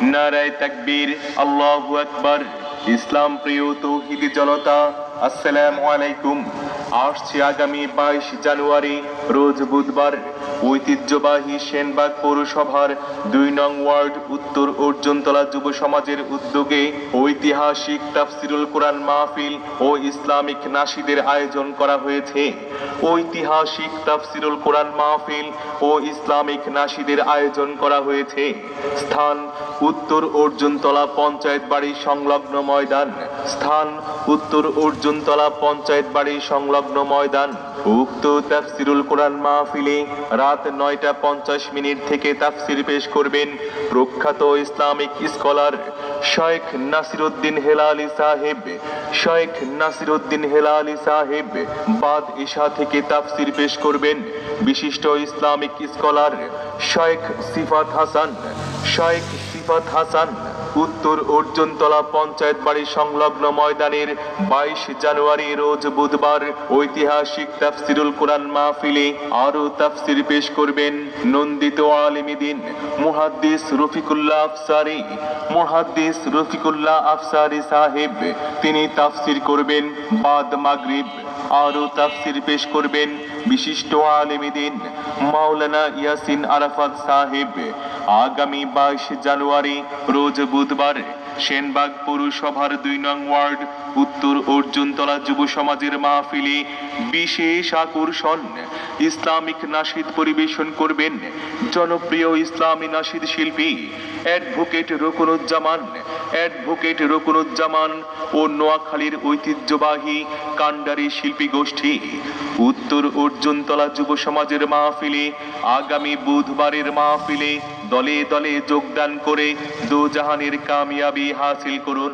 নারায়ে তাকবীর, আল্লাহু আকবার। ইসলাম প্রিয় তৌহিদি জনতা, আসসালামু আলাইকুম। আসছে আগামী 22 জানুয়ারি রোজ বুধবার ঐতিহ্যবাহী সেনবাগ পৌরসভার 2 নং ওয়ার্ড উত্তর অর্জুনতলা যুব সমাজের উদ্যোগে ঐতিহাসিক তাফসিরুল কোরআন মাহফিল ও ইসলামিক নাশিদের আয়োজন করা হয়েছে। ঐতিহাসিক তাফসিরুল কোরআন মাহফিল ও ইসলামিক নাশিদের আয়োজন করা হয়েছে। স্থান উত্তর অর্জুনতলা পঞ্চায়েত বাড়ি সংলগ্ন ময়দান। স্থান উত্তর অর্জুনতলা পঞ্চায়েত বাড়ি সংলগ্ন ময়দান। উক্ত তাফসিরুল কোরআন মাহফিলে রাত 9:50 থেকে তাফসির পেশ করবেন প্রখ্যাত ইসলামিক স্কলার শেখ নাসিরউদ্দিন হেলালি সাহেব। শেখ নাসিরউদ্দিন হেলালি সাহেব বাদ ইশা থেকে তাফসির পেশ করবেন বিশিষ্ট ইসলামিক স্কলার শেখ সিফাত হাসান। শেখ সিফাত হাসান উত্তর অর্জুনতলা পঞ্চায়েত বাড়ি সংলগ্ন ময়দানের 22 জানুয়ারি রোজ বুধবার ঐতিহাসিক তাফসিরুল কোরআন মাহফিলে আরো তাফসির পেশ করবেন নন্দিত আলেম দ্বীন মুহাদ্দিস রফিকুল্লাহ আফসারী। মুহাদ্দিস রফিকুল্লাহ আফসারী সাহেব, তিনি তাফসির করবেন বাদ মাগরিব। আরো তাফসির পেশ করবেন বিশিষ্ট আলেম দ্বীন মাওলানা ইয়াসিন আরাফাত সাহেব। আগামী 22 জানুয়ারি রোজ বুধবার সেনবাগ পৌরসভার 2 নং ওয়ার্ড উত্তর অর্জুনতলা যুব সমাজের মাহফিলে বিশেষ আকর্ষণ ইসলামিক নাশিদ পরিবেশন করবেন জনপ্রিয় ইসলামী নাশিদ শিল্পী অ্যাডভোকেট রুকনুজ্জামান। অ্যাডভোকেট রুকনুজ্জামান ও নোয়াখালীর ঐতিহ্যবাহী কান্ডারি শিল্পী গোষ্ঠী। উত্তর অর্জুনতলা যুব সমাজের মাহফিলে আগামী বুধবারের মাহফিলে দলে দলে যোগদান করে দোজাহানের কামিয়াবি হাসিল করুন।